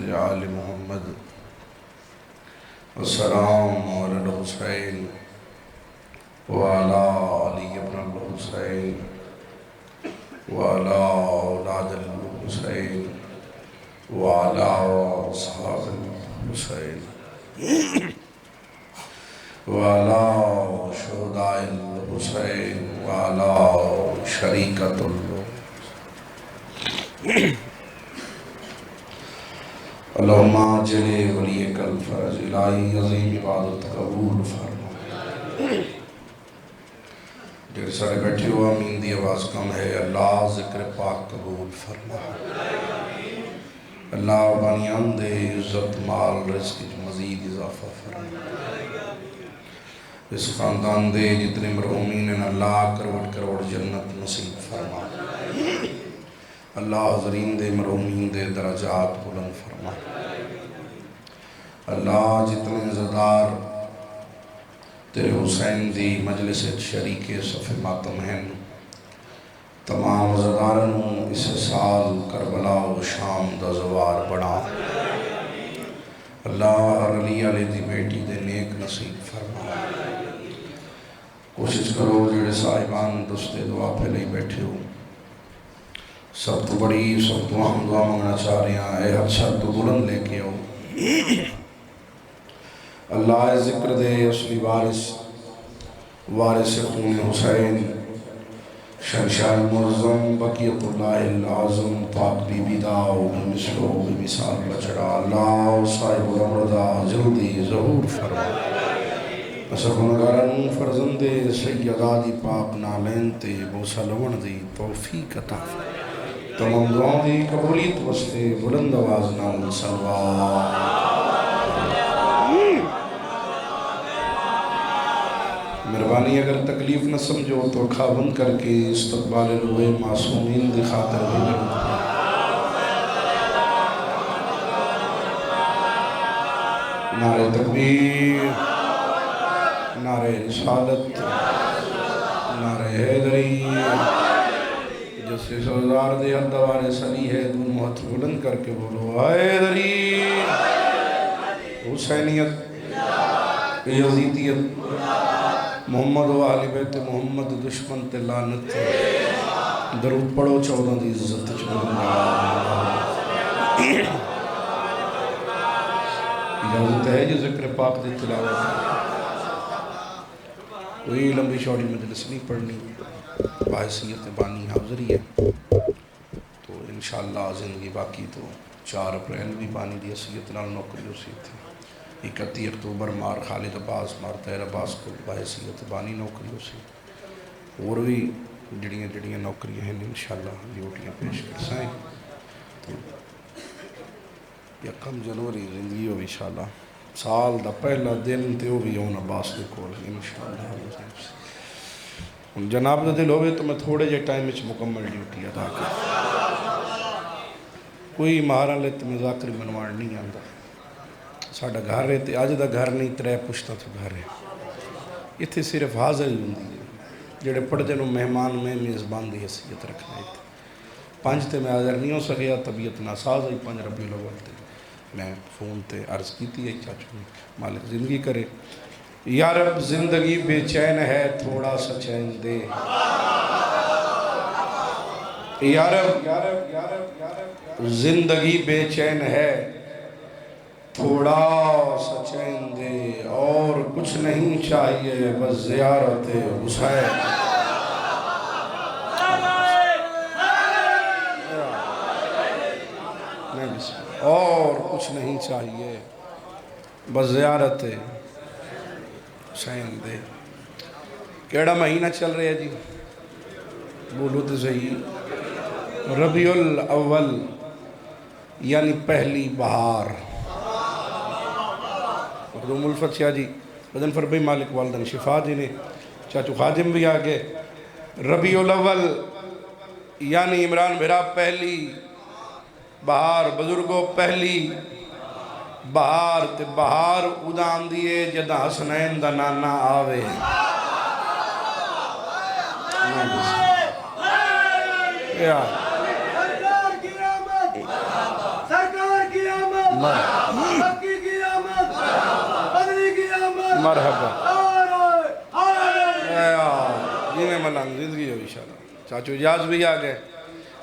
زوج آل محمد السلام علی الحسین وعلی علی ابن الحسین وعلی اولاد الحسین وعلی اصحاب الحسین وعلی شہداء الحسین وعلی شریکۃ اللہم عجل ولیک الفرج الہی عظیم عبادت قبول فرما۔ جڑے سارے بیٹھے ہو آمین دی آواز کم ہے، اللہ ذکر پاک قبول فرما۔ اللہ بانیان دے عزت مال رزق مزید اضافہ فرما۔ اس خاندان دے جتنے مرحومین ہیں اللہ کروڑ کروڑ جنت نصیب فرما۔ اللہ حضرین دے مرحومین دے درجات بلند فرما۔ اللہ جتنے زدار تیرے حسین دی مجلس شریک صف ماتم ہیں تمام زدارنوں اس سال کربلا و شام دا زوار بڑھا۔ اللہ ہر علی علی دی بیٹی دے نیک نصیب فرما۔ کوشش کرو جڑے صاحبان دستے دعا پہ لئی بیٹھے ہو، سب تو بڑی سب تو ہم دعا مانگنا چاہ رہے ہیں، اے حد تو بلند لے کے ہو۔ اللہ ذکر دے اصلی وارث خون حسین شہنشاہ معظم بقیت اللہ العظم پاک بی بی داؤ بمثلو بمثال بچڑا اللہ صاحب الامرضہ جلدی ظہور فرما۔ سرگنگارن فرزند سیدہ دی پاک نالین تے بوسہ لون دی توفیق عطا فرما۔ تمام دعاؤں دی قبولیت واسطے بلند آواز نال صلوات۔ مہربانی اگر تکلیف نہ سمجھو تو اکھا بند کر کے استقبال روئے معصومین دی خاطر بھی درود پڑھو۔ نعرہ تکبیر، نعرہ رسالت، نعرہ حیدری، جسے سردار دے حدوار سنی ہے دونوں ہاتھ بلند کر کے بولو حیدری، حسینیت، یزیدیت، محمد و اہل بیت محمد دشمن تے لعنت۔ درود پڑھو 14 دی عزت اجازت ہے جو ذکر پاک دی تلاوت کوئی لمبی چوڑی مجلس نہیں پڑھنی، باحثیت بانی حاضری ہے تو انشاءاللہ زندگی باقی تو 4 اپریل بھی بانی دی حیثیت نال نوکری ہو سی تھی، 31 اکتوبر مار خالد عباس مار طاہر عباس کو باحثیت بانی نوکری ہو سی، اور بھی جڑیاں نوکریاں ہیں انشاءاللہ ڈیوٹیاں پیش کر سائیں تو 1 جنوری زندگی ہو انشاءاللہ سال دا پہلا دن تے وہ بھی ہون عباس کے کول انشاءاللہ۔ جناب دا دل ہوئے تو میں تھوڑے جے ٹائم میں مکمل ڈیوٹی ادا کر، کوئی مہارا لے تو مذاکر منوان نہیں آندا، ساڑھا گھر ہے تے آج دا گھر نہیں 3 پشتہ تو گھر ہے، یہ تھے صرف حاضر ہی ہوں دی جڑے پڑھ جنوں مہمان میں میزبان دی حیثیت رکھنا ہے تھے 5 تے میں حاضر نہیں ہو سکیا، طبیعت ناساز ہوئی 5 ربیع الاول تے میں فون تے عرض کیتی ہے چاچو مالک زندگی کرے، یا رب زندگی بے چین ہے تھوڑا سا چین دے، یا رب زندگی بے چین ہے تھوڑا سا چین دے، اور کچھ نہیں چاہیے بس زیارت حسین۔ اور کچھ نہیں چاہیے بس زیارت حسین دے۔ کیڑا مہینہ چل رہا ہے جی؟ بولو تو صحیح، ربیع الاول یعنی پہلی بہار۔ مخدوم الفت شاہ جی بدن فربی مالک والدن شفا جی نے چاچو خادم بھی آگے، ربیع الاول یعنی عمران بھرا پہلی بہار، بزرگوں پہلی بہار تے بہار ادام دیئے جدہ حسنین دا نانا آوے۔ مرحبا جی میں ملانگ زندگی ہو انشاءاللہ. چاچو اجاز بھی آ گئے.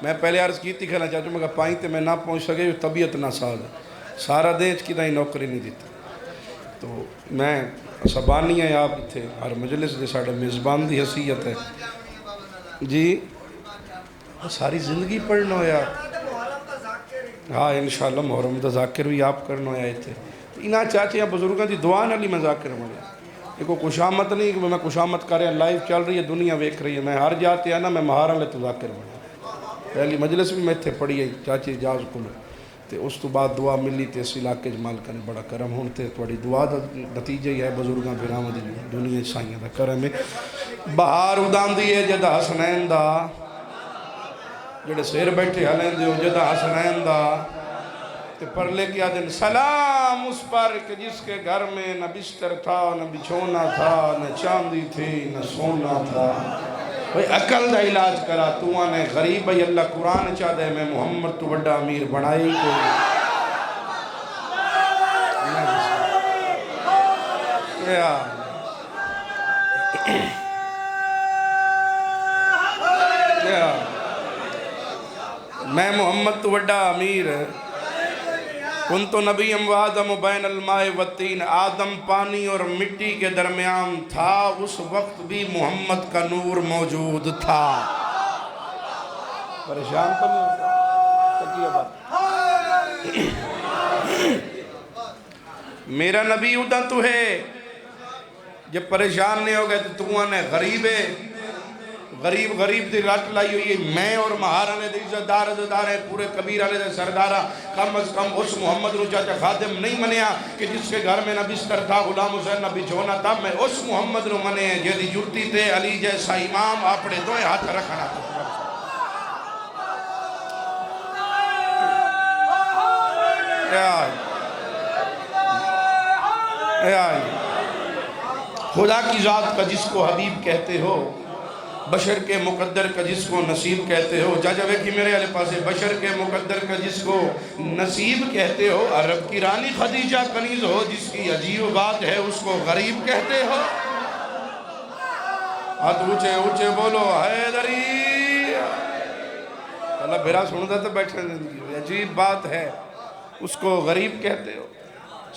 میں پہلے عرض کی تھی کھنا چاچو میں کہا پائیں تے میں نہ پہنچ سکے طبیعت نہ ساز سارا دینچ کی دائیں نوکری نہیں دیتا. تو میں سبانی ہیں آپ تھے ہر مجلس دے ساڑھے میزبان دی حیثیت ہے جی ساری زندگی پڑھنا ہویا. ہاں انشاءاللہ محرم دا ذاکر بھی آپ کرنا ہویا تھے. انہاں چاچے ہیں بزرگاں دی دعا نہ لی میں ذاکر ملیا. ایک کشامت نہیں کہ میں کشامت کر رہا لائیو چل رہی ہے دنیا ویکھ رہی ہے. میں ہر جاتے ہیں نا میں مہاراں لے تو ذاکر ملیا. پہلی مجلس بھی میں تھے پڑھی ہے چاچے اجاز کو تے اس تو بعد دعا ملی تے اس علاقے جمال کا نے بڑا کرم ہون تے تھوڑی دعا دا نتیجہ ہی ہے بزرگاں پھرام دی دنیا سائیاں دا کرم ہے. بہار ادام دی ہے جدہ حسنین دا جڑے سیر بیٹھے ہلیں دیو جدہ حسنین دا تے پر لے کے آدھیں سلام اس پر کہ جس کے گھر میں نہ بستر تھا نہ بچھونا تھا نہ چاندی تھی نہ سونا تھا. بھئی عقل دا علاج کرا تو آنے غریب بھئی اللہ قرآن چاہ دے میں محمد تو بڑا امیر بنائی کو میں محمد تو بڑا امیر کنتو نبی وآدم بین الماء والتین آدم پانی اور مٹی کے درمیان تھا اس وقت بھی محمد کا نور موجود تھا. پریشان تو نہیں ہوتا تکیہ بات میرا نبی ادھا تو ہے جب پریشان نہیں ہو گئے تو آنے غریب ہے غریب غریب دی رٹ لائی ہوئی ہے. میں اور مہارا نے دے عزت دار ہے پورے کبیر آلے دے سردارہ کم از کم اس محمد رو چاچا خادم نہیں منیا کہ جس کے گھر میں نہ بستر تھا غلام حسین نہ بچھونا تھا. میں اس محمد رو منے ہیں جیدی جرتی تے علی جیسا امام اپنے دوئے ہاتھ رکھنا تھا. خدا کی ذات کا جس کو حبیب کہتے ہو بشر کے مقدر کا جس کو نصیب کہتے ہو جا جاوے کی میرے علیہ پاسے بشر کے مقدر کا جس کو نصیب کہتے ہو عرب کی رانی خدیجہ کنیز ہو جس کی عجیب بات ہے اس کو غریب کہتے ہو. ہاتھ اونچے اونچے بولو حیدری اللہ بھیرا سنتا تو بیٹھے زندگی عجیب بات ہے اس کو غریب کہتے ہو.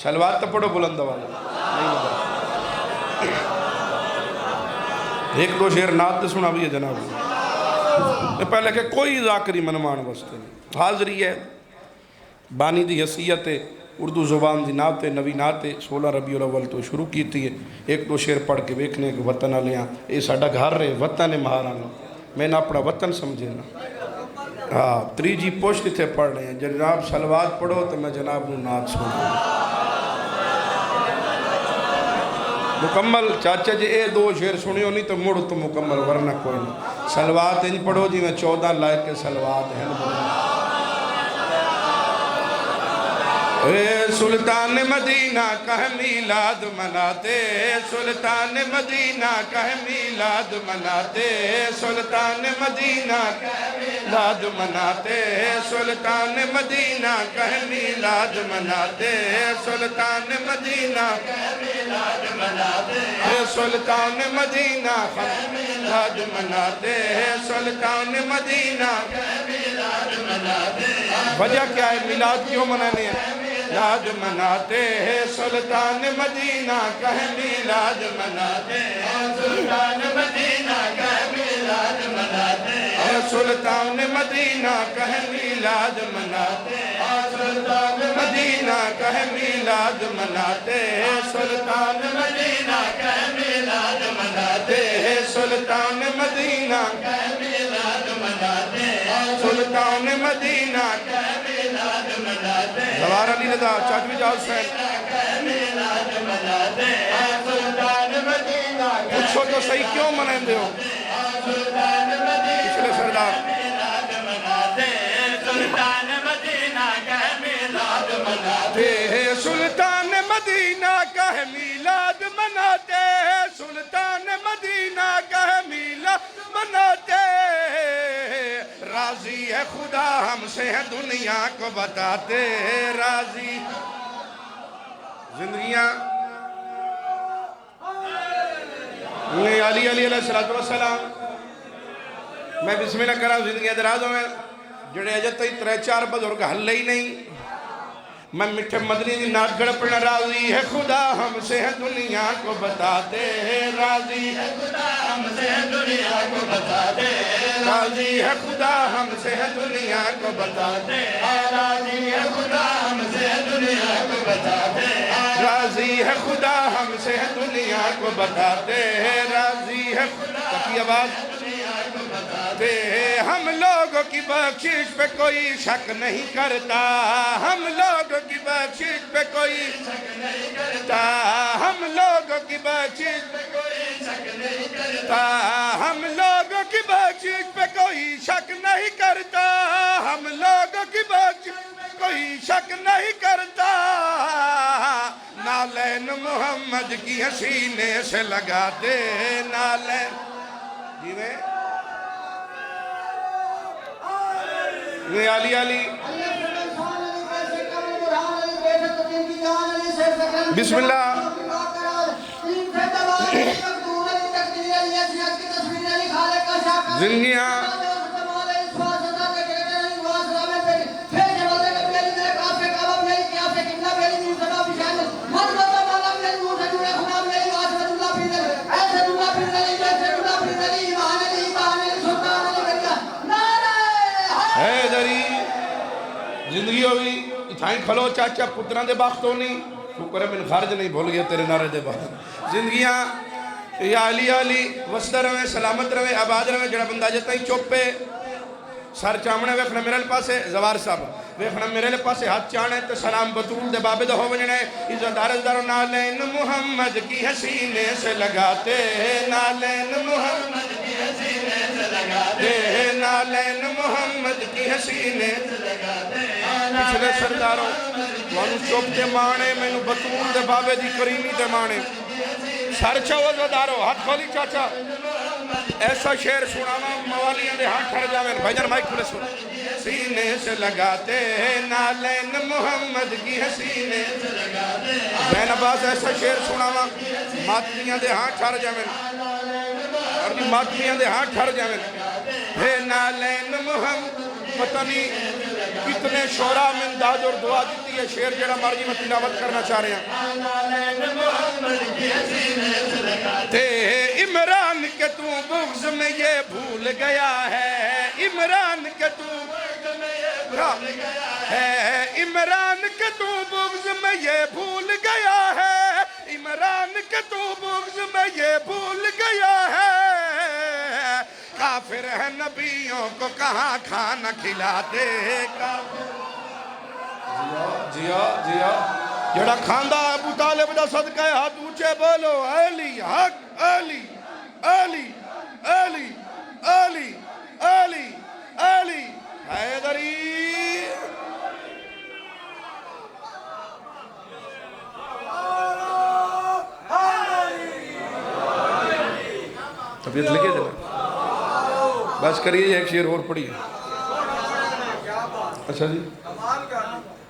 شلوات تو پڑھو بلند والا نہیں بتا ایک دو شعر نات تے سنا بھی ہے جناب پہلے کہ کوئی ذاکری منمان وستے نہیں حاضری ہے بانی دی حیثیت اردو زبان دی نات نوی نات 16 ربیع الاول تو شروع کی تھی. ایک دو شعر پڑھ کے ویکھنے کہ وطن آلیاں اے ساڑھا گھر رہے وطن مہارانا میں نے اپنا وطن سمجھے نا. ہاں تریجی پوشت تھے پڑھ رہے ہیں جناب سلوات پڑھو تو میں جناب نو نات سنوں مکمل. چاچا جی اے دو شعر سنیو نہیں تو مڑ تو مکمل ورنہ کوئی نہیں. سلوات انج پڑھو جی میں 14 لائق کے سلوات ہیں. اے سلطان مدینہ کا میلاد مناتے سلطان مدینہ کا میلاد مناتے سلطان مدینہ کا میلاد مناتے سلطان مدینہ کا میلاد مناتے سلطان مدینہ کا میلاد مناتے سلطان مدینہ کا میلاد مناتے سلطان مدینہ کا میلاد مناتے. وجہ کیا ہے میلاد کیوں منانے ہیں میلاد مناتے ہیں سلطان مدینہ کا میلاد مناتے سلطان مدینہ کا میلاد مناتے سلطان مدینہ کا میلاد مناتے سلطان مدینہ کا میلاد مناتے سلطان مدینہ کا میلاد مناتے سلطان مدینہ کا میلاد مناتے سلطان مدینہ کا میلاد مناتے. زوار علی رضا چاچوی جاؤ حسین پوچھو تو صحیح کیوں منائیں دے ہو پچھلے سردار سلطان مدینہ کا میلاد مناتے سلطان مدینہ کا میلاد مناتے سلطان مدینہ کا میلاد مناتے. راضی ہے خدا ہم سے ہے دنیا کو بتاتے راضی زندگیاں علی علیہ السلام میں بسم اللہ کرا زندگیاں درازوں میں جڑے اجت تھی 3-4 بزرگ حل ہی نہیں میں مٹھے مدنی دی نات گڑپنا راضی ہے خدا ہم سے ہے دنیا کو بتا دے راضی ہے خدا ہم سے ہے دنیا کو بتا دے راضی ہے خدا ہم سے ہے دنیا کو بتا دے راضی ہے خدا ہم سے ہے دنیا کو بتا دے راضی ہے خدا ہم سے ہے دنیا کو بتا دے راضی ہے خدا کی آواز ہم لوگوں کی بخشش پہ کوئی شک نہیں کرتا ہم لوگوں کی بخشش پہ کوئی شک نہیں کرتا ہم لوگوں کی بخشش پہ کوئی شک نہیں کرتا ہم لوگوں کی بخشش پہ کوئی شک نہیں کرتا ہم لوگوں کی بخشش پہ کوئی شک نہیں کرتا نالین محمد کی حسینے سے لگا دے نالین جی میں علی علی بسم اللہ زندگیاں زندگی ہوئی اتھائیں کھلو چاچا پتران دے باخت ہونی شکر ہے من خارج نہیں بھول گیا تیرے نعرے دے باخت زندگیاں یا علی علی وسط روے سلامت روے آباد روے جڑا بندہ جتا ہی چوپ پہ سر چامنے ویکھنا میرے پاسے زوار صاحب ویکھنا میرے پاسے ہاتھ چانے تے سلام بطول دے بابے دے ہو بجنے عزتدار دارو نالین محمد کی حسینے سے لگاتے نالین محمد کی حسینے سے لگاتے نالین محمد کی حسینے سے لگاتے پچھلے سرداروں وانو چوپ دے مانے میں نو بطول دے بابے دی کریمی دے مانے سر چوز ودارو ہاتھ کھولی چاچا ایسا شعر سنانا موالیاں دے ہاتھ کھڑ جاویں بھائی جان مائک کھلے سن سینے سے لگاتے نالین محمد کی حسینے سے لگاتے زین عباس ایسا شعر سنانا ماتمیاں دے ہاتھ کھڑ جاویں اور دی ماتمیاں دے ہاتھ کھڑ جاویں ہے نالین محمد پتہ نہیں کتنے شعراء میں امداد اور دعا دیتی ہے شعر جڑا مرضی میں تلاوت کرنا چاہ رہے ہیں تے عمران کے تو بغض میں یہ بھول گیا ہے عمران کے تو بغض میں یہ بھول گیا ہے عمران کے تو بغض میں یہ بھول گیا ہے عمران کے تو بغض میں یہ بھول گیا ہے کافر ہے نبیوں کو کہاں کھانا کھلاتے جیا جیا جڑا کھاندہ ابو طالب دا صدقہ ہے ہاتھ اونچے بولو علی حق علی علی علی علی علی علی حیدری طبیعت لگے دینا بس کریے ایک شعر اور پڑھیے اچھا جی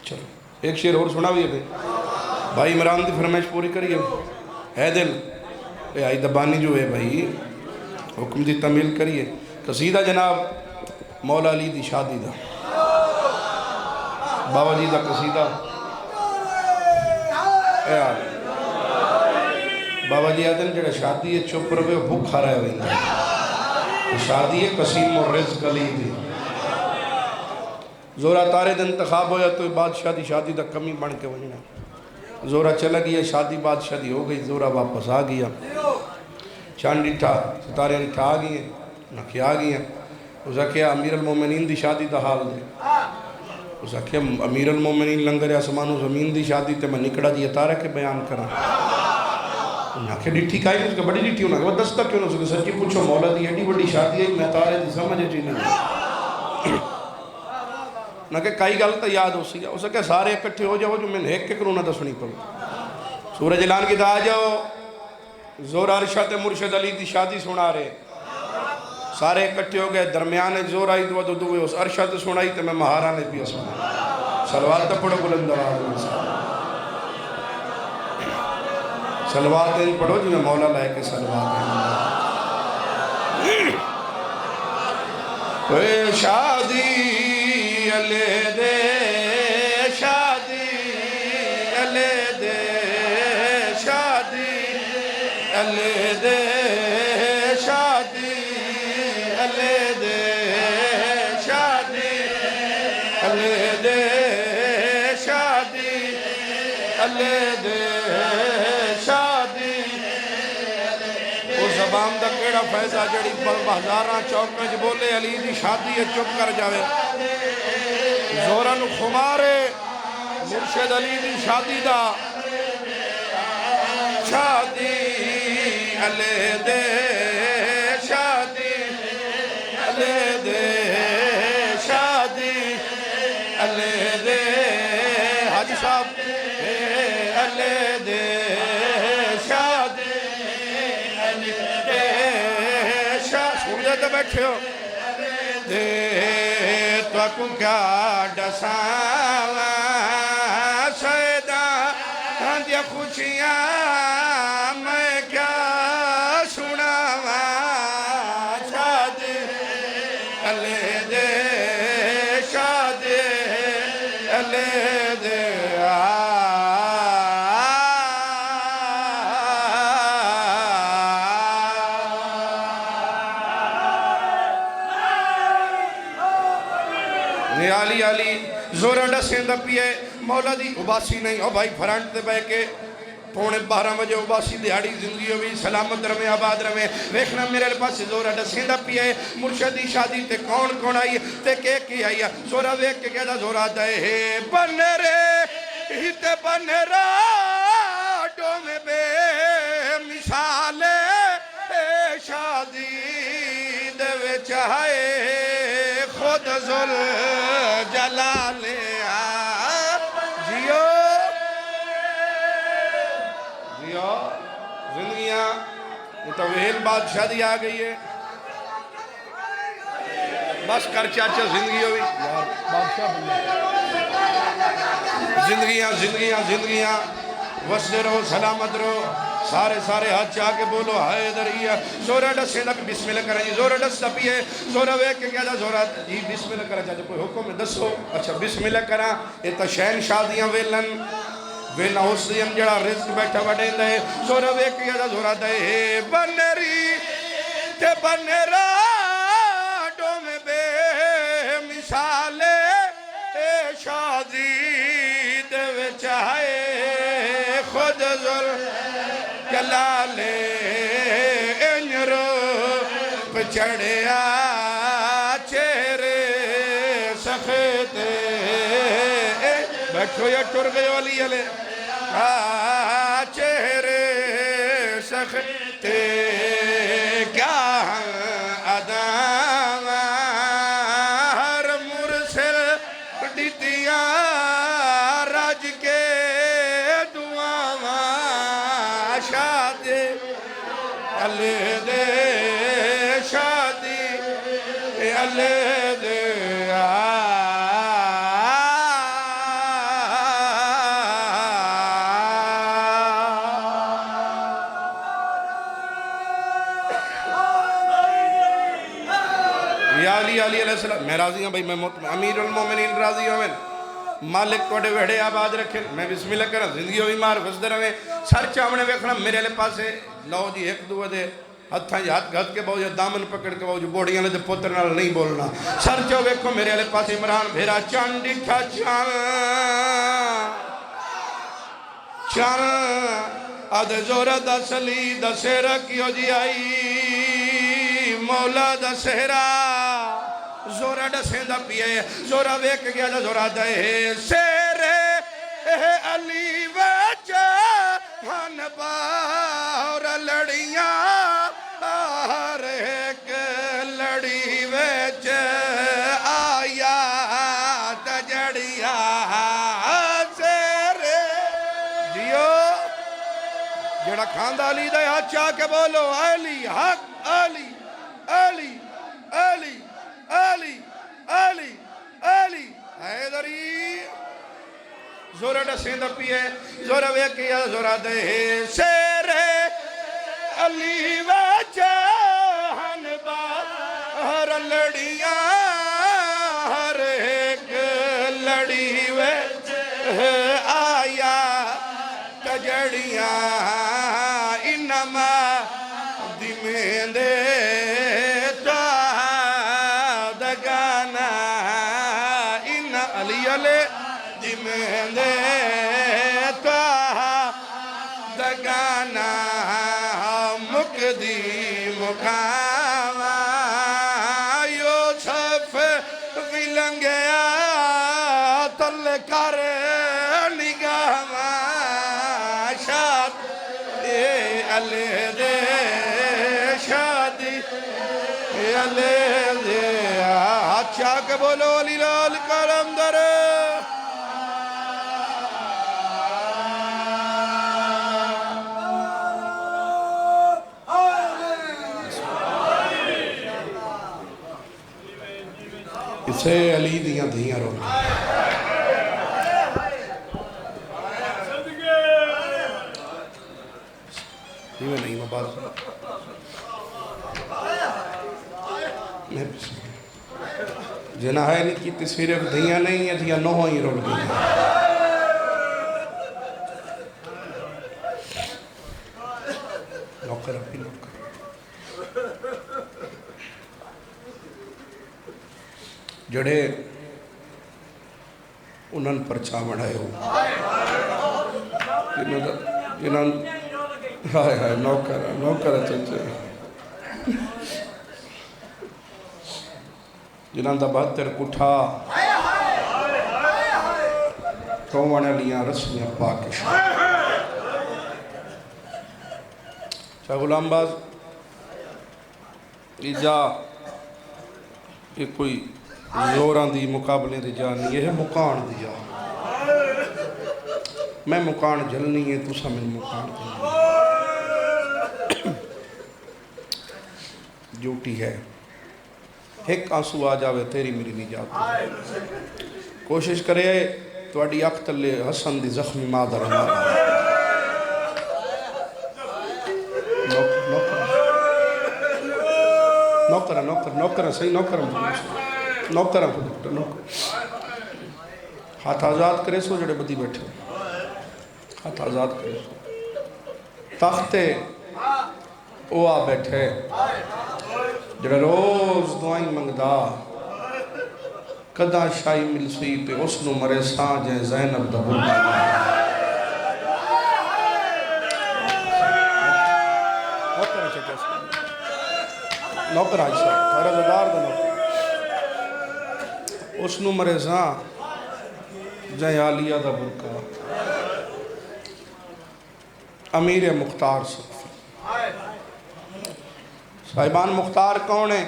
چلو ایک شعر اور سنا بھی ہے بھائی عمران دی فرمائش پوری کریے ہے دل اے آئی دبانی جو ہے بھائی حکم دی تعمیل کریے قصیدہ جناب مولا علی دی شادی دا بابا جی دا قصیدہ اے آلی بابا جی آدھن جڑا شادی ہے چپ روے بھوک کھا رہے ہوئے شادی ہے قسیم و رزق علی دی زورا تارے دن انتخاب ہویا تو بادشاہ دی شادی دا کمی بن کے وجنا زورا چلا گیا شادی بادشاہ دی ہو گئی زورا واپس آ گیا چاندی تھا ستارے انٹھا آ گئی ہیں نکھی آ گئی ہیں اسا کیا امیر المومنین دی شادی دا حال دے اسا کیا امیر المومنین لنگر آسمان و زمین دی شادی تے میں نکڑا دی اتارہ کے بیان کرا انہاں کہ ڈٹھی کائی نہیں اس کا بڑی ڈٹھی ہونا کہ وہ دستہ کیوں نہ سکے سچی پوچھو مولا دی ایڈی بڑی شادی ہے میں تارے دی سمجھے چی نہیں نہ کہ کئی گلتا یاد ہو سیا اسے کہ سارے اکٹھے ہو جاؤ جو میں ایک کے کروں نہ دسنی پڑو سورہ جلان کی دا جاؤ زور عرشت مرشد علی دی شادی سنا رہے سارے اکٹھے ہو گئے درمیان زور آئی دو دوئے اس عرشت سنائی تے میں مہارا نے بھی سنا سلوات تا پڑھو بلند آواز سلوات ان پڑھو جی میں مولا لائے کے سلوات ہیں شادی علیہ دے شادی علیہ دے شادی علیہ دے شادی علیہ دے شادی علیہ دے شادی علیہ دے شادی وہ زبان دا کیڑا فیضہ جڑی بہزاراں چوک میں بولے علی دی شادی ہے چپ کر جاوے زورن خمارے مرشد علی دی شادی دا شادی علیہ دے شادی علیہ دے شادی علیہ دے حاجی صاحب علیہ دے شادی علیہ دے شادی سوڑے دے بیٹھے ہو دے تو کو کیا ڈساں سیدہ دیا خوشیاں میں کیا سناواں شادی علیہ دے شادی علیہ دے علی علی زورہ ڈسیں دا پیئے مولا دی عباسی نہیں او بھائی فرانٹ دے بے کے پونے 12 بجے عباسی دیہاڑی زندگی ہوئی سلامت رمے آباد رمے ویکھنا میرے پاس زورہ ڈسیں دا پیئے مرشدی شادی تے کون کون آئی تے کی آئی زورہ ویک کے کہتا زورہ دے بنے رے ہیتے بنے راڈوں میں بے مثالے شادی دے وے چاہے خود ذل جلال جیو جیو زندگیاں متوہل بادشاہ دی آ گئی ہے بس کر چاچا زندگی ہوئی یار بادشاہ زندگیاں زندگیاں زندگیاں وسدے رہو سلامت رہو سارے سارے ہاتھ چاہ کے بولو ہائے دریا زورہ ڈسیں دا بسم اللہ کریں جی زورہ ڈس دا پیئے زورہ ویک کے کہا زورہ جی بسم اللہ کریں چاہتے کوئی حکم ہے دسو اچھا بسم اللہ کریں ایتا شہن شادیاں ویلن ویلن حسین جڑا رزق بیٹھا بڑھیں دے زورہ ویک کے کہا زورہ دے بنری تے بنراڈوں میں بے مثالے شادی دے چاہے خود ذل جلالے انجرو پچڑیا چہرے سختے بیٹھو یا ٹر گئے والی علی چہرے سختے کیا ادام ہر مرسل دیتیاں راج کے شادی علیہ دے شادی علیہ دے یا علی علیہ السلام میں راضی ہوں بھائی میں امیر المومنین راضی ہوں مالک کوڑے ویڑے آباد رکھیں میں بسم اللہ کریں زندگی ہوئی مار فسدر ہمیں سر چاونے ویکھنا میرے لے پاسے لو جی ایک دو دے ہتھاں جی ہاتھ گھت کے باؤ جو دامن پکڑ کے باؤ جو بوڑیاں لے دے پوتر نال نہیں بولنا سر چاو ویکھو میرے لے پاسے عمران بھیرا چاندی تھا چان آدھ زورہ دا سلی دا سیرہ کیو جی آئی مولا دا سیرہ زورہ ڈسیں دا پیئے زورہ ویک گیا دا زورہ دے سیرے علی وچہ ہن باور لڑیاں ہر ایک لڑی وچہ آیا تجڑیاں سیرے جیو جڑا کھاندہ علی دے ہاتھ چاہ کے بولو علی حق علی علی علی علی علی علی حیدری زورہ ڈسیں دا پیئے زورہ ویکیا زورہ دے سیر علی وچ ہن باہر لڑیاں ہر ایک لڑی وچ آیا کجڑیاں انما دمیں دے علی علی دمیں دے دگانا مکدی مکاما یوسف ولنگیا تل کر نگاما شاد علی دے شادی علی دے اچھا کہ بولو علی لال کرم در اسے علی دیاں دھیاں رو یہ نہیں مبارک جنہ ہے نہیں کی تصویریں دھیاں نہیں ہیں دھیاں نو ہی رول گئی ہیں نوکر اپنی نوکر جڑے انہاں پرچا بڑھائے ہو جنہاں ہائے ہائے نوکر چلتے جنہاں دا بہتر کٹھا رومانے لیاں رسمیاں پاکش چاہ غلام باز جا یہ کوئی زوران دی مقابلے دی جانی یہ ہے مکان دی جا میں مکان جلنی ہے تو سمیں مکان دی ڈیوٹی ہے ایک آنسو آ جاوے تیری میری نہیں جاتی کوشش کرے تو اڈی اختلے حسن دی زخمی مادر ہمارا نوکر صحیح نوکر ہاتھ آزاد کرے سو جڑے بدی بیٹھے ہاتھ آزاد کرے سو تختے او آ بیٹھے جڑا روز دعائیں منگدا کدہ شاہی مل سوئی پہ اس نو مرے سان جائے زینب دا بلدہ نوکر آج سا حرد دار دا نوکر اس نو مرے سان جائے عالیہ دا برکہ امیر مختار صرف صاحبان مختار کون ہے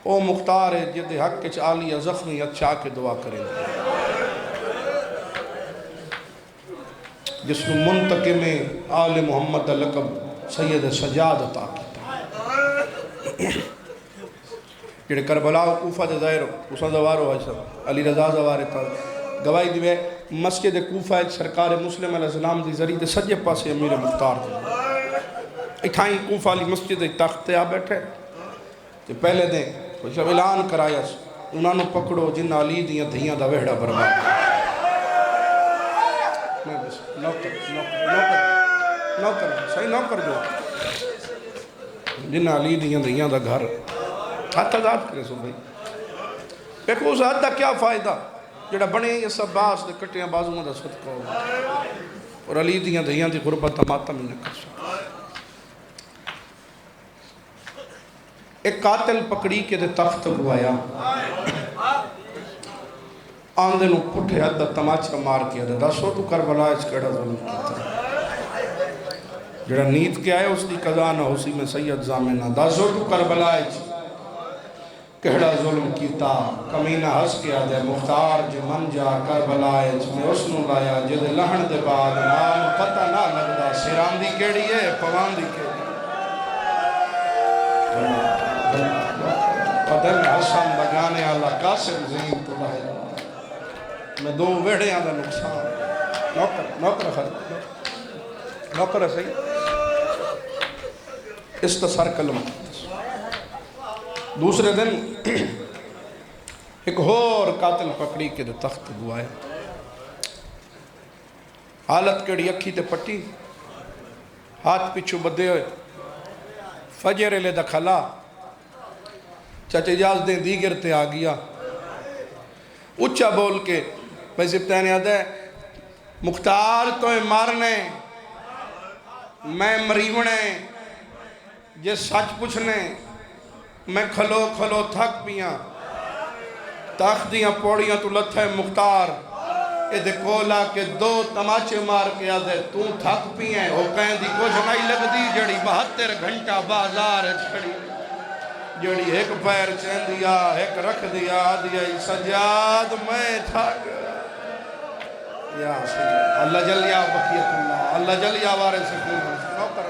او مختار ہے جد حق کے عالیہ زخمی اچھا کے دعا کریں جس میں منتقم آل محمد لقب سید سجاد عطا کیتا جڑے کربلا و کوفہ دے ظاہر اسا زوارو ہے سب علی رضا زوارے تا گواہی دیوے مسجد کوفہ سرکار مسلم علیہ السلام دی ذریعے سجے پاسے امیر مختار دے اٹھائیں کوفہ علی مسجد تخت آ بیٹھے تو پہلے دیں کوئی سب اعلان کرایا انہوں نے پکڑو جن علی دیاں دھیاں دا وحڑا برباد نوکر صحیح نوکر جو جن علی دیاں دھیاں دا گھر ہاتھ آزاد کرے سو بھائی ایک اس حد دا کیا فائدہ جڑا بنے یہ سب باس دے کٹیاں بازوں دا صدقہ ہو اور علی دیاں دھیاں دی غربت ماتم ہی نہ کر سو ایک قاتل پکڑی کے دے تخت گوایا آندے نو پٹھے حد تماچا مار کیا دے دسو تو کربلا اس کڑا ظلم کیتا جڑا نیت کے آئے اس دی قضا نہ اسی میں سید زامنہ دسو تو کربلا اس کڑا ظلم کیتا کمینہ ہس کیا دے مختار جو من جا کربلا اس میں اس نو لایا جد لہن دے بعد نام پتہ نہ لگدا سیران دی کیڑی ہے پوان دی کیڑی پتہ میں حسن لگانے اللہ قاسم زین تو لائے میں دو ویڑے آدھا نقصان نوکر خرد نوکر ہے صحیح استصر کلمہ. دوسرے دن ایک اور قاتل پکڑی کے تخت گوایا. حالت کیڑی اکھی تے پٹی ہاتھ پچھو بدے ہوئے فجر لے دکھلا چچے اجاز دیں دیگر تے آ گیا اچھا بول کے بھائی زبتین یاد ہے مختار تو مارنے میں مریونے جے سچ پوچھنے میں کھلو کھلو تھک پیاں تاخ دیاں پوڑیاں تو لتھے مختار ادھے کولا کے دو تماچے مار کے آدھے تو تھک پیئیں ہو کہیں دی کچھ نہیں لگ دی جڑی 72 گھنٹہ بازار چھڑی جڑی ایک پیر چین دیا ایک رکھ دیا دیا سجاد میں تھک یا سجاد اللہ جل یا بقیت اللہ اللہ جل یا وارث نوکر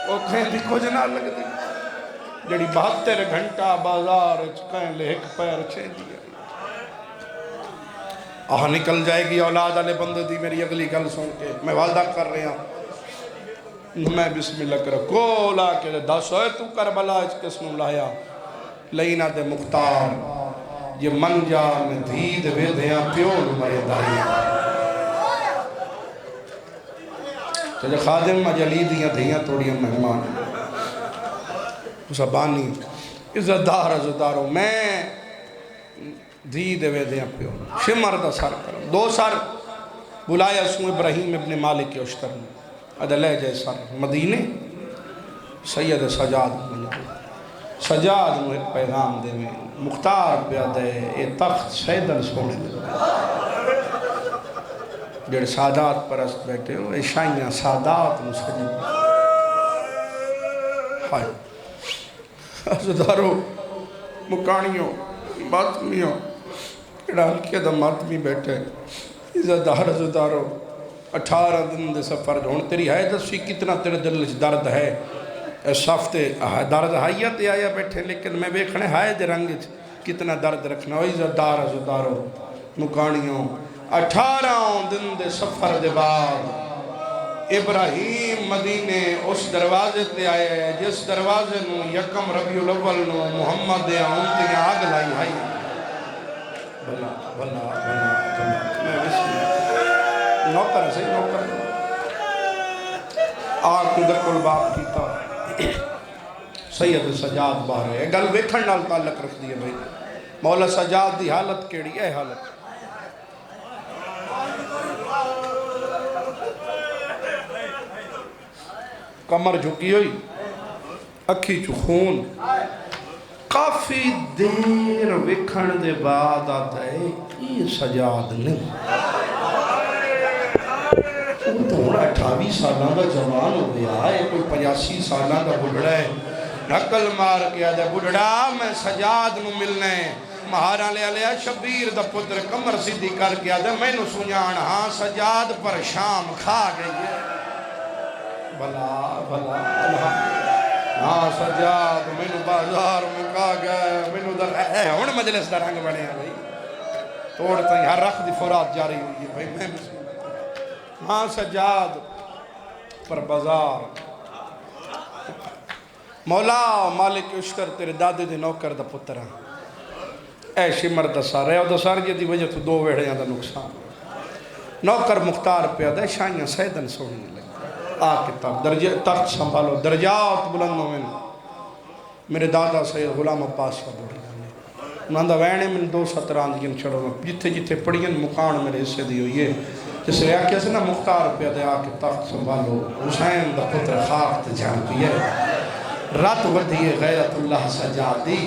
وہ کہیں دی کچھ نہ لگ دی جڑی 72 گھنٹہ بازار کہیں لے ایک پیر چین دیا آہ نکل جائے گی اولاد علی بندے دی میری اگلی گل سن کے میں وعدہ کر رہا میں بسم اللہ کر کولا کے دس ہوئے تو کربلا اس کس نو لایا لینہ دے مختار یہ من جا میں دھید وے دیاں پیون مرے دائی تو خادم مجلی دیاں دیاں توڑیاں مہمان اسا بانی عزت دار عزتارو میں دھید وے دیاں پیون شمر دا سر کرم 2 سر بلایا سو ابراہیم ابن مالک اشتر نے ادھا لے جائے سر مدینے سید سجاد سجاد میں ایک پیغام دے میں مختار پہ دے اے تخت سیدن سونے دے جڑے سادات پرست بیٹھے ہو اے شائیاں سادات مسجد ہائے عزدارو مکانیوں ماتمیوں کڑال کے دا ماتمی بیٹھے عزدار عزدارو 18 دن دے سفر جون تیری ہے دسی کتنا تیرے دل درد ہے اے صفتے درد حیات آیا بیٹھے لیکن میں بیکھنے ہائے دے رنگ کتنا درد رکھنا ہوئی عزدار عزدارو مکانیوں 18 دن دے سفر دے بعد ابراہیم مدینے اس دروازے تے آئے جس دروازے نو یکم ربیع الاول نو محمد دے آنتیاں آگ لائی ہائی بلا بلا بلا میں بسم اللہ نوکر سے نوکر آگ کدھر کل باپ کیتا سید سجاد باہر ہے گل ویکھن نال تعلق رکھ دیا بھائی مولا سجاد دی حالت کیڑی ہے حالت کمر جھکی ہوئی اکھی چو خون کافی دیر وکھن دے بعد آتا ہے یہ سجاد نہیں تو ہونا 28 سالان دا جوان ہو گیا ہے کوئی 85 سالان دا بڑھڑا ہے نکل مار کے آدھے بڑھڑا میں سجاد نو ملنے مہارا لے لیا شبیر دا پتر کمر سیدھی کر کے آدھے میں نو سنیان ہاں سجاد پر شام کھا گئی ہے بلا بلا ہاں سجاد میں نو بازار مکا گئے میں نو در ہون مجلس در رنگ بڑھے ہیں بھائی توڑتا ہی ہر رکھ دی فرات جاری ہوئی ہے بھائی میں بسم اللہ ہاں سجاد پر بازار مولا مالک اشتر تیرے دادے دے نوکر دا پترہ اے شمر دا سار ہے او دا سار جی دی وجہ تو 2 ویڑیاں دا نقصان نوکر مختار پہ دے شائیاں سیدن سوڑنے لگے آ کتاب تخت سنبھالو درجات بلندوں میں میرے دادا سید غلام عباس کا بڑھ جانے انہاں دا وینے میں 2 ستران دیاں چھڑو میں جتھے جتھے پڑھیں مکان میرے حصے دی ہوئی ہے جس لئے آکے سے نا مختار پہ دے آ کے تخت سنبھالو حسین دا پتر خاک تے جان پی ہے رات ودھیے غیرت اللہ سجادی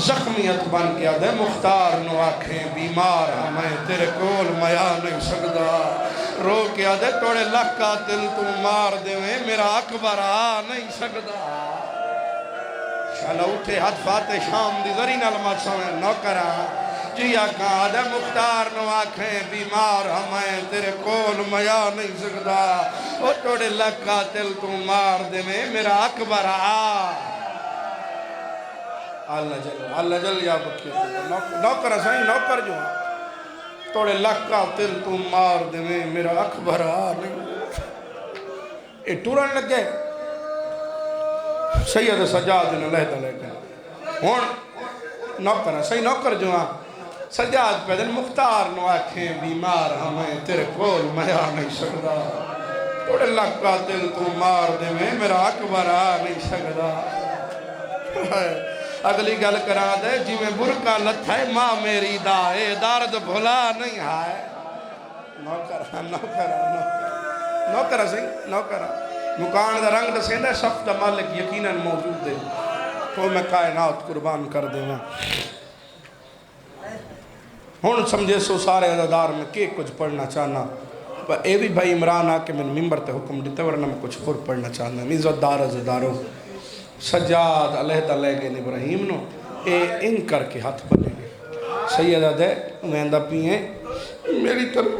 زخمیت بن کے آدھے مختار نو آنکھیں بیمار ہمیں تیرے کول میا نہیں سکدا رو کے آدھے توڑے لکھا دل تو مار دے میں میرا اکبر آ نہیں سکدا شالا اٹھے حد فاتح شام دی ذری نلمت سمیں نوکرہ جی آکھا آدھے مختار نو آنکھیں بیمار ہمیں تیرے کول میا نہیں سکدا او توڑے لکھا دل تو مار دے میں میرا اکبر آ اللہ جل یا بکی نوکر سائیں نوکر جو توڑے لکھا دل تو مار دے میں میرا اکبر آ نہیں اے ٹورن لگ گئے سید سجاد نے لہتا لیکن ہون نوکر صحیح نوکر جو ہاں سجاد پیدن مختار نو آکھیں بیمار ہمیں تیرے کول میں آ نہیں سکتا توڑے لکا دل تو مار دے میں میرا اکبر آ نہیں سکتا اگلی گل کرا دے جی میں برکا لتھا ہے ماں میری دائے دارد بھلا نہیں آئے نوکر صحیح نوکر مکان دا رنگ دا سیندہ شفت دا مالک یقیناً موجود دے تو میں کائنات قربان کر دے میں ہون سمجھے سو سارے عزادار میں کہ کچھ پڑھنا چاہنا اے بھی بھائی عمران آکے میں ممبر تے حکم دیتے ورنہ میں کچھ خور پڑھنا چاہنا میں عزادار عزاداروں سجاد علیہ علیہ ابراہیم نو اے ان کر کے ہاتھ بنے گے سیدہ دے میں اندہ پیئیں میری طرف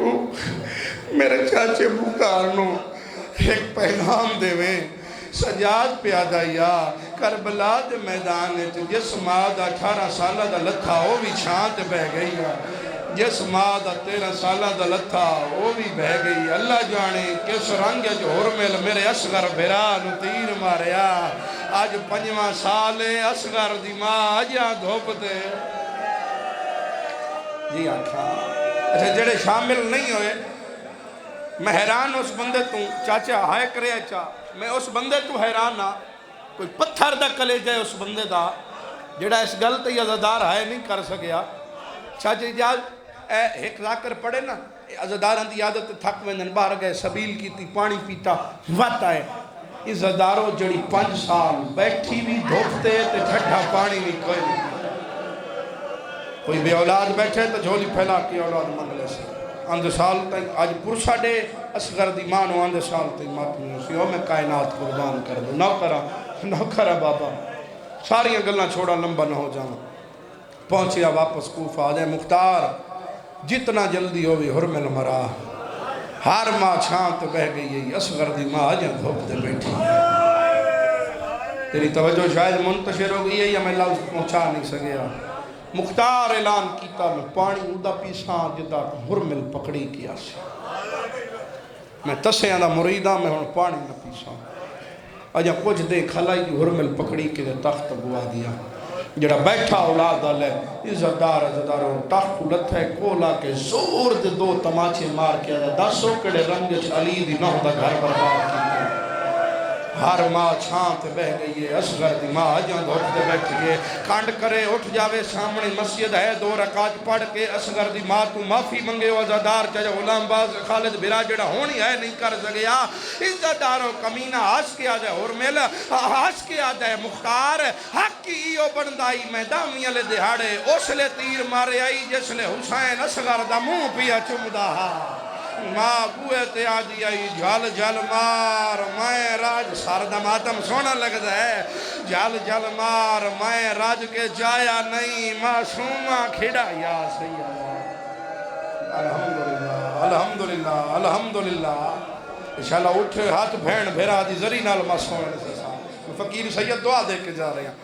میرے چاچے بھوکار نو ایک پیغام دے میں سجاد پیادہ یا کربلا دے میدان جس ماں دا 18 سالہ دا لتھا وہ بھی چھانت بہ گئی ہے جس ماں دا 13 سالہ دا لتھا وہ بھی بہ گئی اللہ جانے کس رنگ جو حرمل میرے اصغر بھرا نو تیر ماریا آج 5واں سال اصغر دی ماں آجاں دھوپ دے جی آنکھا اچھا جڑے شامل نہیں ہوئے میں حیران اس بندے تو چاچا ہائے کرے اچھا میں اس بندے تو حیران ہاں کوئی پتھر دا کلے جائے اس بندے دا جڑا اس گلتی عزادار ہائے نہیں کر سکیا چاچا اجاز ایک لاکر پڑے نا عزاداران دی عادت تھک ویندن باہر گئے سبیل کی تی پانی پیتا وقت آئے عزاداروں جڑی 5 سال بیٹھی بھی دھوپتے تے ٹھٹھا پانی بھی کوئی بے اولاد بیٹھے تو جھولی پھیلا کی اولاد منگلے سے اندھ سال تک آج پرسا دے اصغر دی مانو اندھ سال تک ماتمی اسی ہو میں کائنات قربان کر دوں نو کرا بابا ساری گلنا چھوڑا لمبا نہ ہو جانا پہنچیا واپس کوفہ آجائے مختار جتنا جلدی ہوئی حرمل مرا ہر ماں چھانت بہ گئی ہے اصغر دی ماں آجاں دھوپ دے بیٹھی تیری توجہ شاید منتشر ہو گئی ہے یا میں لفظ پہنچا نہیں سکیا مختار اعلان کیتا میں پانی ادا پیساں جدا حرمل پکڑی کیا سے میں تسے آدھا مریدہ میں ہون پانی نہ پیساں اجا کچھ دے کھلائی کی حرمل پکڑی کے دے تخت بوا دیا جڑا بیٹھا اولاد آلے عزتدار تخت لتھ ہے کولا کے زور دے 2 تماچے مار کیا دے 10 کڑے رنگ علی دی نہ دا گھر برباد کی ہر ماں چھانت بہ گئی ہے اصغر دی ماں آجاں دھوپ دے بیٹھ گئے کانڈ کرے اٹھ جاوے سامنے مسجد ہے 2 رکعت پڑھ کے اصغر دی ماں تو معافی منگے عزادار چاہے غلام باز خالد برا جڑا ہونی ہے نہیں کر سکیا عزاداروں کمینہ ہس کے آجائے حرمل ہس کے آجائے مختار حق کی ایو بندائی میدامی علی دہاڑے اس لے تیر مارے آئی جس لے حسین اصغر دا منہ پیا چمدہ ماں بوئے تے آجی آئی جھال جھال مار میں راج ساردہ ماتم سونا لگتا ہے جھال جھال مار میں راج کے جایا نہیں معصومہ کھڑا یا سیدہ الحمدللہ الحمدللہ انشاءاللہ اٹھے ہاتھ بھین بھیرا دی ذری نال معصومہ سے ساتھ فقیر سید دعا دے کے جا رہے ہیں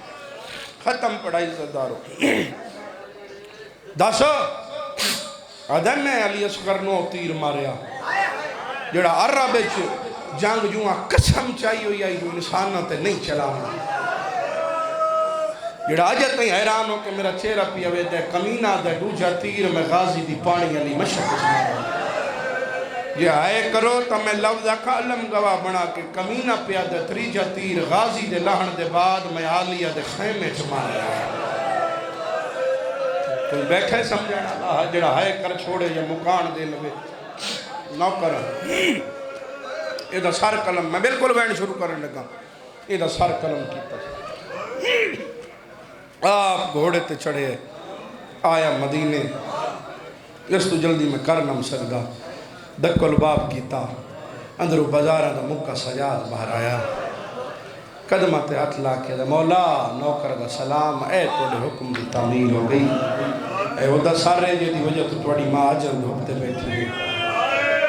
ختم پڑھائی عزتدارو داسو آدھن نے علی اصغر نو تیر ماریا جڑا عرب جنگ جوہاں قسم چاہی ہوئی آئی جو انسانہ تے نہیں چلا ہوں جڑا آجت نہیں حیران ہو کہ میرا چہرہ پیا ہوئے دے کمینہ دے دوجہ تیر میں غازی دی پانی علی مشک اس مارا یہ آئے کرو تو میں لفظ کا علم گواہ بنا کے کمینہ پیا دے 3 تیر غازی دے لہن دے بعد میں عالیہ دے خیمے چمارا کوئی بیٹھے سمجھانا اللہ جڑا ہائے کر چھوڑے یا مکان دے لگے نہ کریں یہ دا سار کلم میں بالکل بین شروع کرنے لگا یہ دا سار کلم کیتا آپ گھوڑے تے چڑھے آیا مدینے اس تو جلدی میں کرنم سکدا دکل باب کیتا اندرو بازارہ دا مکہ سجاد باہر آیا قدمہ تے اطلاع کیا دا مولا نوکر دا سلام اے توڑے حکم دی تعمیل ہو گئی اے وہ دا سارے جے دی وجہ تو توڑی ماں آجن دھوپتے بیٹھی گئی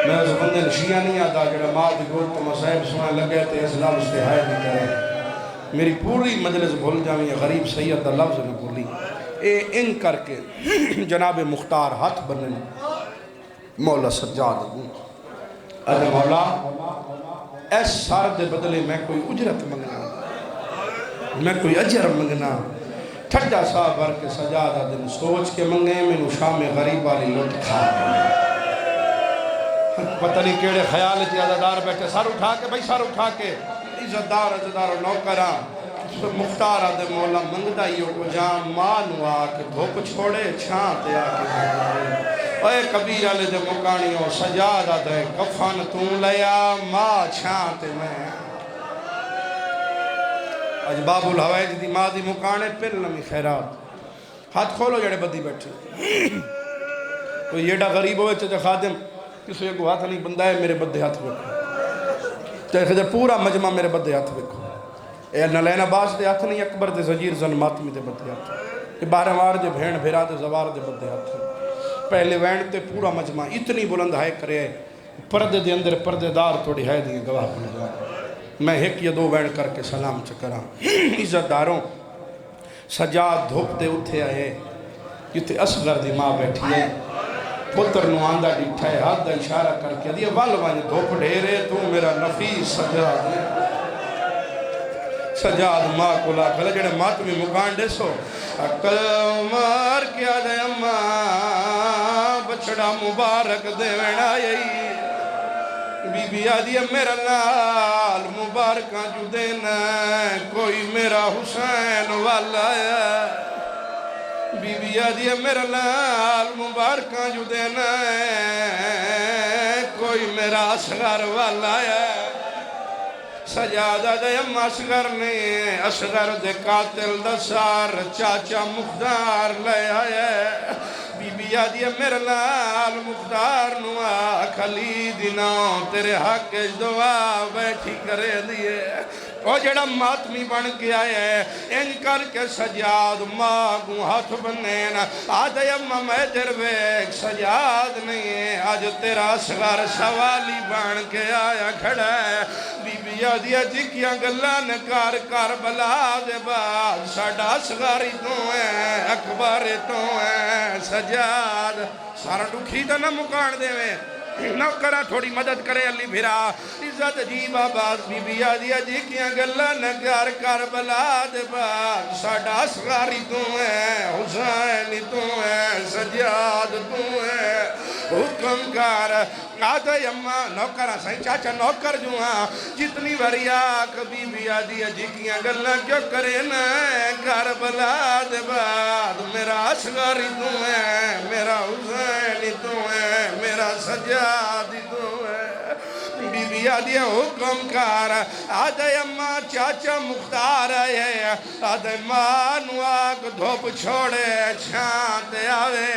میں اس بندے نشیہ نہیں آتا جڑا ماں دی گوڑ تو مسائب سنے لگے تے اس لفظ تے ہائے نہیں کرے میری پوری مجلس بھول جاویں غریب سید دا لفظ نہ بھولی اے ان کر کے جناب مختار ہاتھ بننے مولا سجاد اے مولا اس سار دے بدلے میں کوئی اجرت منگنا میں کوئی اجر منگنا ٹھڈا سا بھر کے سجادہ دن سوچ کے منگے میں شام غریب والی لٹ کھا پتہ نہیں کیڑے خیال جی عزادار بیٹھے سر اٹھا کے بھائی سر اٹھا کے عزتدار عزتدار نوکران مختار آدھے مولا منگدہ ہی کو جان ماں نو آکے دھوپ چھوڑے چھان تے آکے اے کبیر علی دے مکانیوں سجاد آدھے کفن توں لیا ماں چھان تے میں اج باب الحوائج دی ماں دی مکانے پھر نمی خیرات ہاتھ کھولو جڑے بدی بیٹھے کوئی ایڈا غریب ہوئے چاہتے خادم کسی کو ہاتھ نہیں بندہ ہے میرے بدے ہاتھ بکھو چاہے خجر پورا مجمع میرے بدے ہاتھ بکھو اے نلین عباس دے ہاتھ نہیں اکبر دے زجیر زن ماتمی دے بدے ہاتھ یہ بارہ وار دے بھین بھیرا دے زوار دے بدے ہاتھ پہلے وین تے پورا مجمع اتنی بلند ہے کرے پردے دے اندر پردے دار توڑی ہے دیئے گواہ بن جا میں ایک یا دو وین کر کے سلام چکرا عزت داروں سجاد دھوپ دے اٹھے آئے کیونکہ اصغر دی ماں بیٹھی ہے پتر نو آندہ ڈٹھا ہے ہاتھ دا اشارہ کر کے دیا والوانی دھوپ ڈھیرے تو میرا نفیس سجاد ہے سجاد ماں کو لا کھلا جڑے ماتمی مکان دے سو اکل مار کیا دے اماں بچڑا مبارک دے وینا یہی بی بی آدھی میرا لال مبارکاں جو دینا کوئی میرا حسین والا ہے بی بی آدھی میرا لال مبارکاں جو دینا کوئی میرا اصغر والا ہے سجادہ دے ام اصغر نے اصغر دے قاتل دسار چاچا مختار لے آئے بی بی آدھی میرا لال مختار نوا کھلی دنوں تیرے حق دعا بیٹھی کرے دیئے وہ جڑا ماتمی بن کے آئے ان کر کے سجاد ماں کو ہاتھ بنین آدھے اممہ میں درویک سجاد نہیں ہے آج تیرا اصغر سوالی بن کے آیا کھڑا ہے بی بی آدھیا جی کیا گلان کار بلا دے بعد ساڑھا اصغری تو ہے اکبر تو ہے سجاد سارا دکھی دا نہ مکان دے میں نوکرہ تھوڑی مدد کرے علی بھیرا عزت جی بابا بی بی آدھیا جی کیا گلہ نگار کربلا دے بعد ساڑھا اصغاری تو ہے حسین تو ہے سجاد تو ہے حکم کار آدھا یمہ نوکرہ سائیں چاچا نوکر جو ہاں جتنی وریاک بی بی آدھیا جی کیا گلہ کیوں کرے نا کربلا دے بعد میرا اصغاری تو ہے میرا حسین تو ہے میرا سجاد تو ہے بی بی آدھیا حکم کار آدھے اماں چاچا مختار آئے آدھے ماں نواک دھوپ چھوڑے چھانتے آوے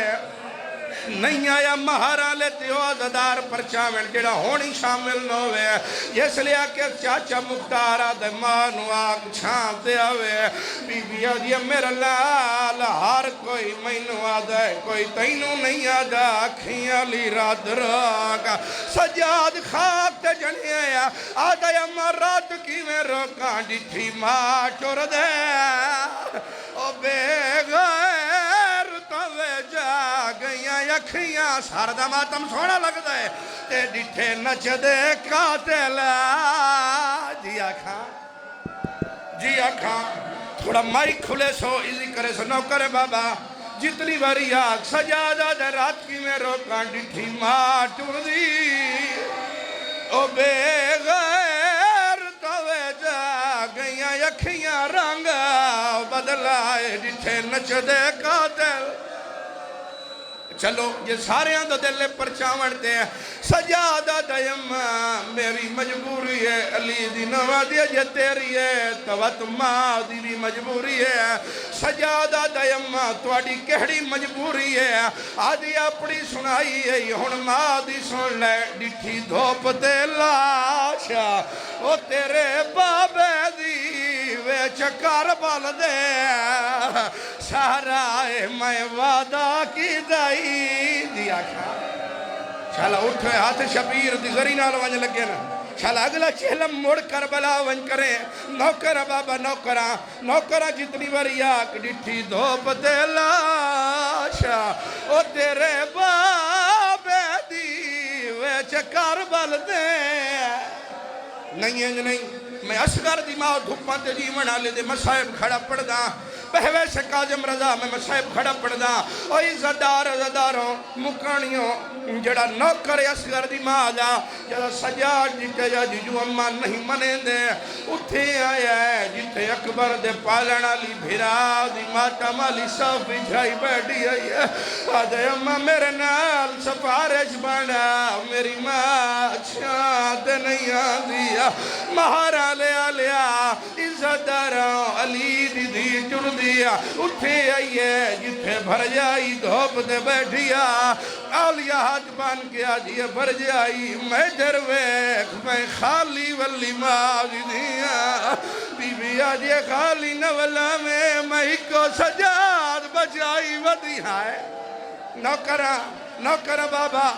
نہیں آیا مہارا لیتے ہو عزدار پرچاوین جڑا ہونی شامل نہ ہوئے اس لئے کہ چاچا مختار آدھے مانو آگ چھانتے ہوئے بی بی آدھیا میرا لال ہر کوئی مینو آدھے کوئی تینو نہیں آدھا کھیاں لی رات روکا سجاد خاک تے جنی آیا آدھے اما رات کی میں روکاں ڈٹھی ماں چور دے او بے غیر توے جا گئیاں یکھیاں ساردہ ماتم سونا لگ دے تے ڈٹھے نچ دے قاتل جی آکھاں تھوڑا مائی کھلے سو ایزی کرے سو نو کرے بابا جتنی باری آگ سجادہ دے رات کی میں روکاں ڈٹھی ماں ٹور دی او بے غیر توے جا گئیاں یکھیاں رنگا بدلائے ڈٹھے نچ دے قاتل چلو یہ سارے اندھو دلے پر چاوڑتے ہیں سجادہ دیم میری مجبوری ہے علی دی نوادیہ یہ تیری ہے توت ماں دی بھی مجبوری ہے سجادہ دیم توڑی کہڑی مجبوری ہے آدھی اپنی سنائی ہے ہن ماں دی سن لے ڈٹھی دھوپ تے لاشا او تیرے بابے دی ویچ کربل دے سارا میں وعدہ کی دائی دیا کھا شالا اٹھوے ہاتھ شبیر دی زری نال ونج لگے نا شالا اگلا چہلم مڑ کربلا ونج کریں نوکرہ بابا نوکرہ جتنی وریاک ڈٹھی دھوپ تے لاشا او تیرے بابے دی ویچ کربل دے نہیں انج نہیں میں اصغر دی ماں دھپاں تے جیون والے دے مصائب کھڑا پڑھدا بہوے سے کاظم رضا میں مصائب کھڑا پڑھدا او عزتداروں مکانیوں جڑا نوکر اصغر دی ماں دا جڑا سجاد جتے جا جیجو اماں نہیں منے دے اٹھے آیا ہے جتے اکبر دے پالن والی بھرا دی ماتم والی صاف بچھائی بیٹھی آئی ہے آدھے اماں میرے نال سفارش بنا میری ماں چھانت نہیں آدیا مہارا لیا لیا عزتداروں علی دی دی جڑ دیا اٹھے آئیے جتھے بھر جائی دھوپ دے بیٹھیا آلیا ہاتھ بان کے آجیے بھر جائی میں درویک میں خالی ولی ماں دیا بی بی آجیے خالی نولا میں کو سجاد بچائی ودیا ہے نوکرہ بابا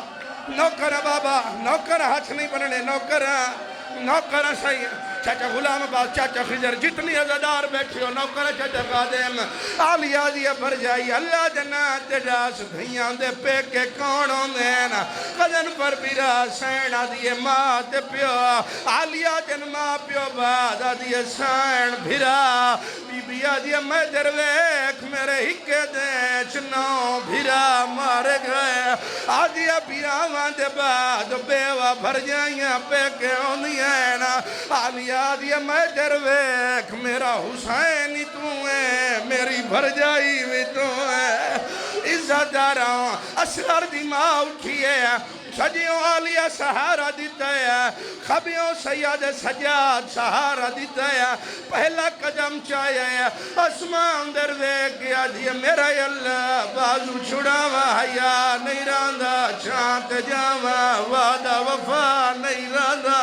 نوکر ہاتھ نہیں بننے نوکر صحیح چاچا غلام عباس چاچا خضر جتنی عزادار بیٹھی ہو نوکر چاچا قادم آلی آدھی بھر جائی اللہ جنات جاس دھیاں دے پیکے کونوں دینا قدن پر بیرا سین آدھی ماں تے پیو آلی آدھن ماں پیو بعد آدھی سین بھیرا بی بی آدھی میں درویک میرے ہکے دے چنوں بھیرا مار گئے آدھی بیرا وہاں دے بعد بیوہ بھر جائیاں پیکے ہوندیاں آلی آدھی میں درویک میرا حسینی تو ہے میری بھر جائی بھی تو ہے عزتداراں اصغر دی ماں اٹھی ہے سجیوں آلیہ سہارا دیتا ہے خبیوں سید سجاد سہارا دیتا ہے پہلا قدم چاہیا ہے اسمان در دیکھ گیا دیا میرا اللہ بازو چھڑاوا حیا نہیں راندہ چانت جاوا وعدہ وفا نہیں راندہ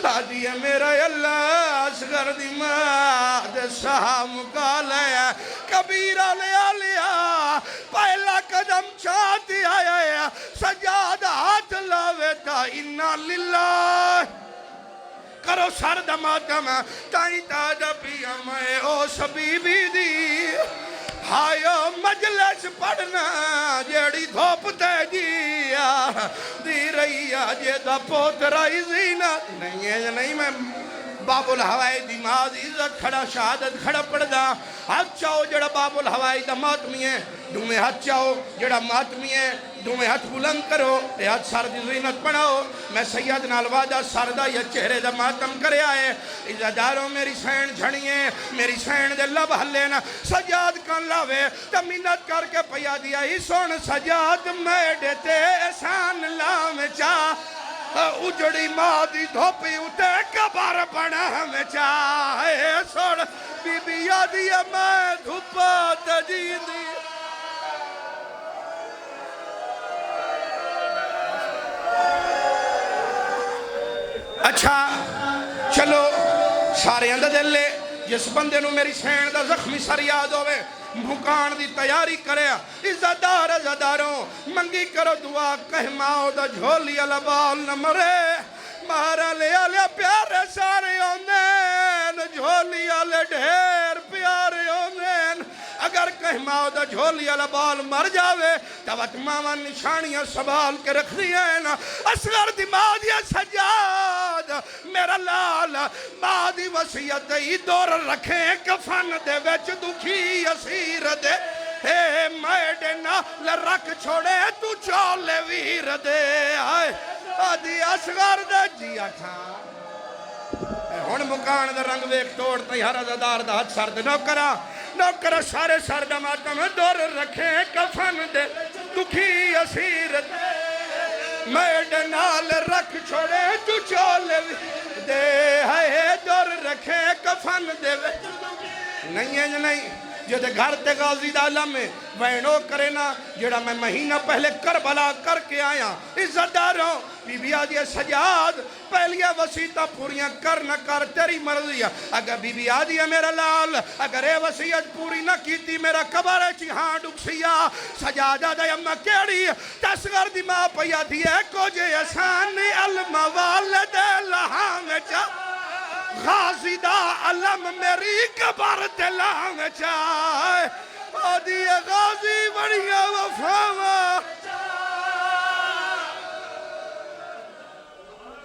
آدھی میرا اللہ اصغر دی ماں دے سہا مکالا ہے کبیرہ لیا لیا پہلا قدم چاہتی آیا ہے سجاد ہاتھ لاوے تا انہا للہ کرو سرد ماتم تائیں تاجہ پیا میں او سبیبی دی ہائیو مجلس پڑھنا جیڑی دھوپ تے جیا دی رہی آجے دا پوترائی زینت نہیں میں باب الہوائی دی ماں دی عزت کھڑا شہادت کھڑا پڑھدا ہاتھ چاہو جڑا باب الہوائی دا ماتمی ہے دومیں ہاتھ چاہو جڑا ماتمی ہے دومیں ہاتھ بلند کرو اے ہاتھ سار دی زینت پڑھاؤ میں سید نالوادہ ساردہ یا چہرے دا ماتم کرے آئے عزتداروں میری سین جھڑیے میری سین دے لب حلینا سجاد کان لاوے تا منت کر کے پیا دیا ہی سون سجاد میں دیتے احسان لام چاہ اجڑی ماں دی دھوپی اٹھے کبار بنا ہمیں چاہے سوڑ بی بی یادی میں دھوپا تجیدی اچھا چلو سارے اندر دل لے جس بندے نو میری سین دا زخمی سر یاد ہوئے بھکان دی تیاری کرے عزتداروں منگی کرو دعا کہماؤ دا جھولی علبال نہ مرے مارا لیا لیا پیارے سارے ہوندین جھولی علی ڈھیر پیارے ہوندین اگر کہماؤ دا جھولی علبال مر جاوے توت ماما نشانیاں سبال کے رکھ دیئے نا اصغر دی ماں دیا سجاد میرا لال ماں دی وسیعت ہی دور رکھیں کفن دے ویچ دکھی اسیر دے اے میڈے نال رکھ چھوڑے تو چولے ویر دے آئے آدھی اصغر دے جیا کھا ہون مکان دا رنگ ویک توڑ تیہارا زدار دا حد سر دے نوکرہ سارے سر دا ماتم دور رکھیں کفن دے دکھی اسیر دے میڈے نال رکھ چھوڑے تو چولے ویر دے آئے دور رکھیں کفن دے نہیں ہے نہیں جدے گھر تے غازی دا علم ہے وینو کرے نا جڑا میں مہینہ پہلے کربلا کر کے آیا عزتداروں بی بی آدھی سجاد پہلیا وسیعتہ پوریاں کر نہ کر تیری مرضی ہے اگر بی بی آدھی ہے میرا لال اگر اے وسیعت پوری نہ کیتی میرا قبر ہے چیہاں ڈکسیا سجادہ دے امہ کیڑی تسغر دی ماں پیا دیئے کو جے اسانی علم والد لہاں میں چا غازی دا علم میری قبر دلان چاہے آدھی غازی بڑیا وفاوہ